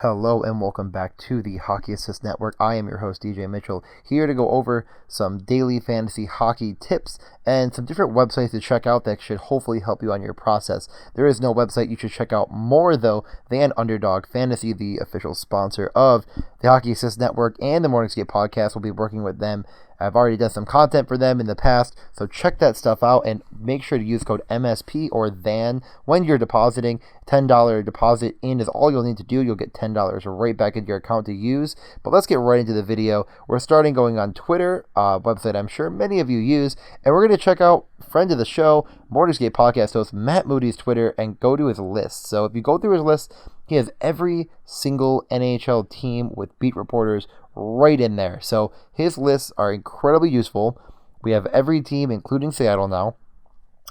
Hello and welcome back to the Hockey Assist Network. I am your host, DJ Mitchell, here to go over some daily fantasy hockey tips and some different websites to check out that should hopefully help you on your process. There is no website you should check out more, though, than Underdog Fantasy, the official sponsor of the Hockey Assist Network and the Morning Skate Podcast. We'll be working with them. I've already done some content for them in the past, so check that stuff out and make sure to use code MSP or THAN when you're depositing. $10 deposit in is all you'll need to do. You'll get $10 right back into your account to use. But let's get right into the video. We're starting going on Twitter, a website I'm sure many of you use, and we're going to check out friend of the show, Morning Skate Podcast host Matt Moody's Twitter, and go to his list. So if you go through his list, he has every single NHL team with beat reporters right in there. So his lists are incredibly useful. We have every team, including Seattle now.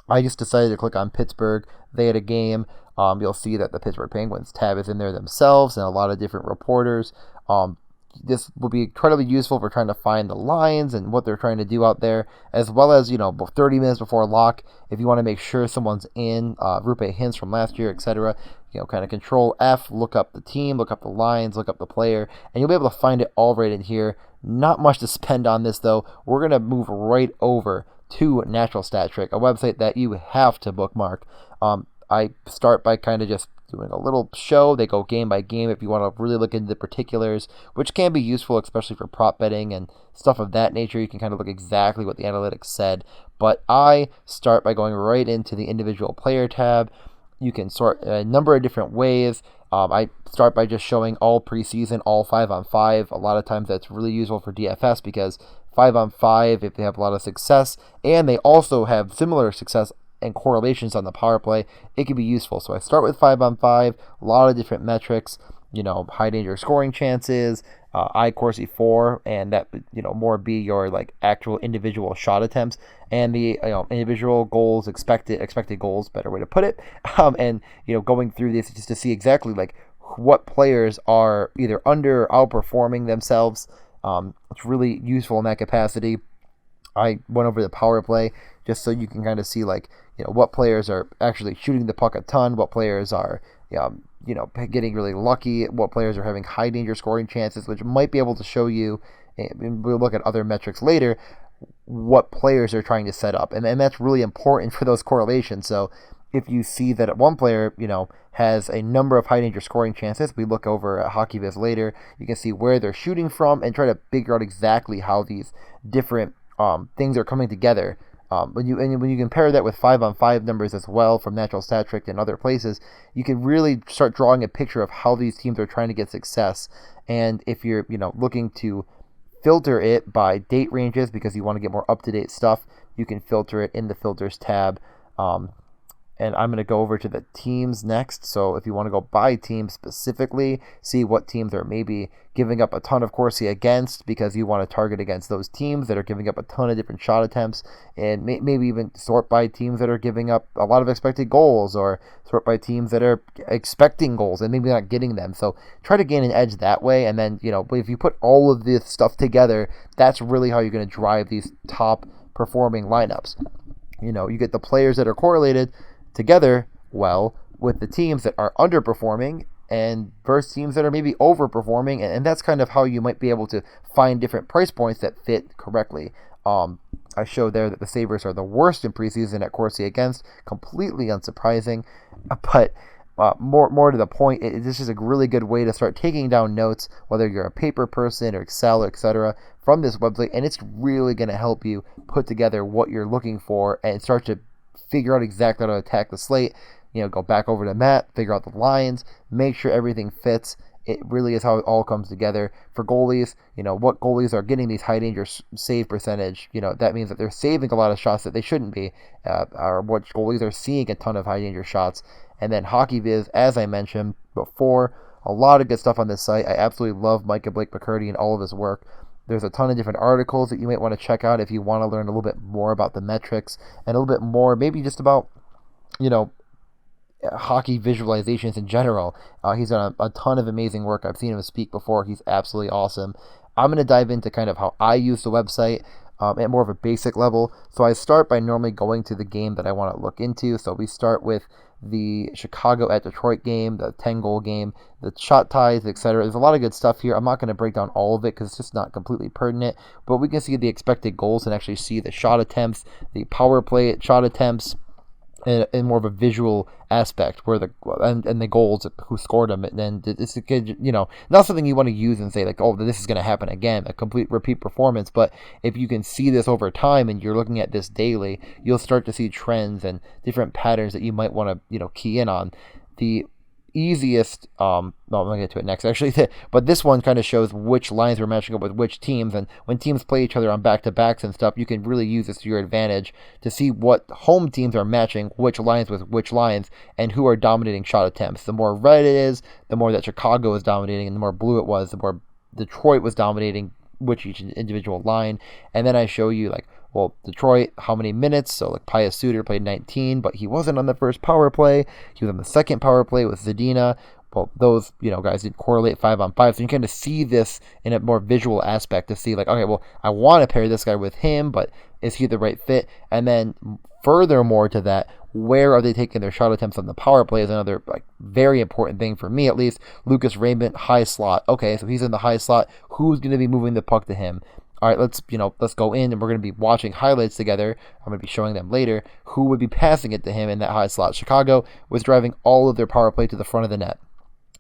I just decided to click on Pittsburgh. They had a game. You'll see that the Pittsburgh Penguins tab is in there themselves and a lot of different reporters. This will be incredibly useful for trying to find the lines and what they're trying to do out there, as well as, 30 minutes before lock, if you want to make sure someone's in, Roope Hintz from last year, etc. Kind of control F, look up the team, look up the lines, look up the player, and you'll be able to find it all right in here. Not much to spend on this, though. We're going to move right over to Natural Stat Trick, a website that you have to bookmark. I start by kind of just doing a little show. They go game by game if you want to really look into the particulars, which can be useful, especially for prop betting and stuff of that nature. You can kind of look exactly what the analytics said. But I start by going right into the individual player tab. You can sort a number of different ways. I start by just showing all preseason, all 5-on-5. A lot of times that's really useful for DFS because 5-on-5, if they have a lot of success, and they also have similar success and correlations on the power play, it can be useful. So I start with 5-on-5, a lot of different metrics, high danger scoring chances, I-Corsi 4, and that, more be your actual individual shot attempts, and the individual goals, expected goals, better way to put it, and going through this just to see exactly what players are either under or outperforming themselves. It's really useful in that capacity. I went over the power play just so you can kind of see what players are actually shooting the puck a ton, what players are getting really lucky, what players are having high danger scoring chances, which might be able to show you, and we'll look at other metrics later, what players are trying to set up. And that's really important for those correlations. So if you see that one player, has a number of high danger scoring chances, we look over at HockeyViz later, you can see where they're shooting from and try to figure out exactly how these different things are coming together. When you compare that with 5-on-5 numbers as well from Natural Stat Trick and other places, you can really start drawing a picture of how these teams are trying to get success. And if you're looking to filter it by date ranges because you want to get more up-to-date stuff, you can filter it in the filters tab. And I'm going to go over to the teams next. So if you want to go by team specifically, see what teams are maybe giving up a ton of Corsi against because you want to target against those teams that are giving up a ton of different shot attempts, and maybe even sort by teams that are giving up a lot of expected goals, or sort by teams that are expecting goals and maybe not getting them. So try to gain an edge that way. And then, if you put all of this stuff together, that's really how you're going to drive these top performing lineups. You get the players that are correlated together well with the teams that are underperforming and versus teams that are maybe overperforming, and that's kind of how you might be able to find different price points that fit correctly. I showed there that the Sabres are the worst in preseason at Corsi against, completely unsurprising, but more to the point, this is a really good way to start taking down notes, whether you're a paper person or Excel, etc., from this website, and it's really going to help you put together what you're looking for and start to figure out exactly how to attack the slate. Go back over to Matt, figure out the lines, make sure everything fits. It really is how it all comes together. For goalies, what goalies are getting these high danger save percentage, that means that they're saving a lot of shots that they shouldn't be, or what goalies are seeing a ton of high danger shots. And then HockeyViz, as I mentioned before, a lot of good stuff on this site. I absolutely love Micah Blake McCurdy and all of his work. There's a ton of different articles that you might want to check out if you want to learn a little bit more about the metrics and a little bit more maybe just about, hockey visualizations in general. He's done a ton of amazing work. I've seen him speak before. He's absolutely awesome. I'm going to dive into kind of how I use the website. at more of a basic level. So I start by normally going to the game that I want to look into. So we start with the Chicago at Detroit game, the 10-goal game, the shot ties, etc. There's a lot of good stuff here. I'm not going to break down all of it because it's just not completely pertinent, but we can see the expected goals and actually see the shot attempts, the power play shot attempts, in more of a visual aspect, where and the goals, who scored them, and then it's a good, not something you want to use and say like, oh, this is going to happen again, a complete repeat performance. But if you can see this over time and you're looking at this daily, you'll start to see trends and different patterns that you might want to key in on. The easiest I'm gonna get to it next actually, but this one kind of shows which lines we're matching up with which teams, and when teams play each other on back-to-backs and stuff, you can really use this to your advantage to see what home teams are matching which lines with which lines and who are dominating shot attempts. The more red it is, the more that Chicago is dominating, and the more blue it was, the more Detroit was dominating which each individual line. And then I show you like, well, Detroit, how many minutes? So like Pius Suter played 19, but he wasn't on the first power play. He was on the second power play with Zadina. Well, those guys didn't correlate 5-on-5, so you kind of see this in a more visual aspect to see like, okay, well, I want to pair this guy with him, but is he the right fit? And then furthermore to that, where are they taking their shot attempts on the power play is another like very important thing for me, at least. Lucas Raymond, high slot. Okay, so he's in the high slot. Who's going to be moving the puck to him? All right, let's go in, and we're going to be watching highlights together. I'm going to be showing them later who would be passing it to him in that high slot. Chicago was driving all of their power play to the front of the net.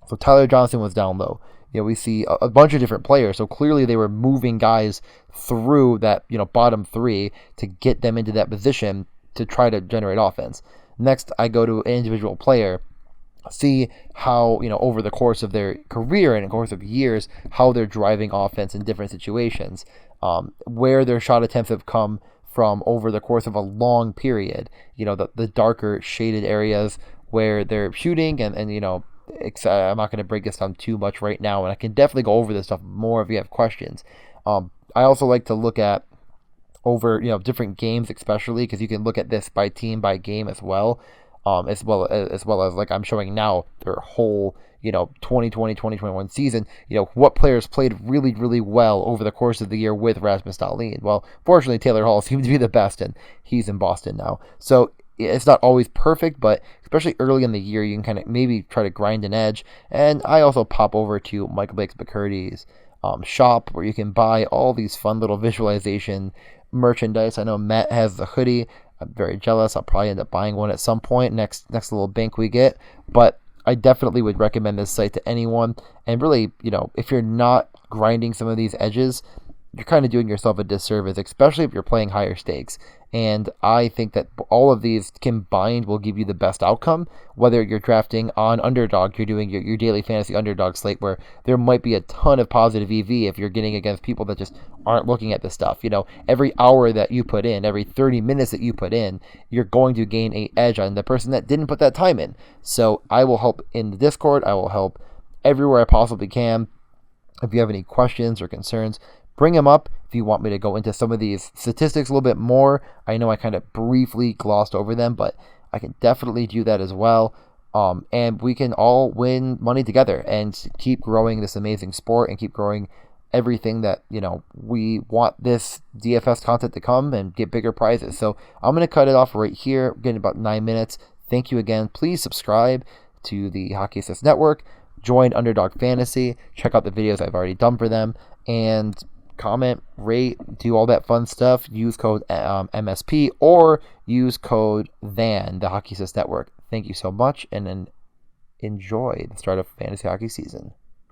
So Tyler Johnson was down low. We see a bunch of different players. So clearly they were moving guys through that, bottom three to get them into that position to try to generate offense. Next, I go to an individual player, see how, over the course of their career and in the course of years, how they're driving offense in different situations, where their shot attempts have come from over the course of a long period, the darker shaded areas where they're shooting and I'm not going to break this down too much right now, and I can definitely go over this stuff more if you have questions. I also like to look at over different games, especially because you can look at this by team, by game as well as like I'm showing now their whole 2020-2021 season. What players played really, really well over the course of the year with Rasmus Dahlin. Well, fortunately Taylor Hall seems to be the best, and he's in Boston now, so it's not always perfect, but especially early in the year, you can kind of maybe try to grind an edge. And I also pop over to Michael Bates-McCurdy's shop, where you can buy all these fun little visualization merchandise. I know Matt has the hoodie. I'm very jealous. I'll probably end up buying one at some point, next little bank we get. But I definitely would recommend this site to anyone. And really, if you're not grinding some of these edges, you're kind of doing yourself a disservice, especially if you're playing higher stakes. And I think that all of these combined will give you the best outcome, whether you're drafting on Underdog, you're doing your daily fantasy Underdog slate, where there might be a ton of positive EV if you're getting against people that just aren't looking at this stuff. Every hour that you put in, every 30 minutes that you put in, you're going to gain an edge on the person that didn't put that time in. So I will help in the Discord. I will help everywhere I possibly can. If you have any questions or concerns, bring them up. If you want me to go into some of these statistics a little bit more, I know I kind of briefly glossed over them, but I can definitely do that as well. And we can all win money together and keep growing this amazing sport and keep growing everything that, we want this DFS content to come and get bigger prizes. So I'm going to cut it off right here. We're getting about 9 minutes. Thank you again. Please subscribe to the Hockey Assist Network. Join Underdog Fantasy. Check out the videos I've already done for them. And comment, rate, do all that fun stuff. Use code MSP or use code THAN, the Hockey Assist Network. Thank you so much, and enjoy the start of fantasy hockey season.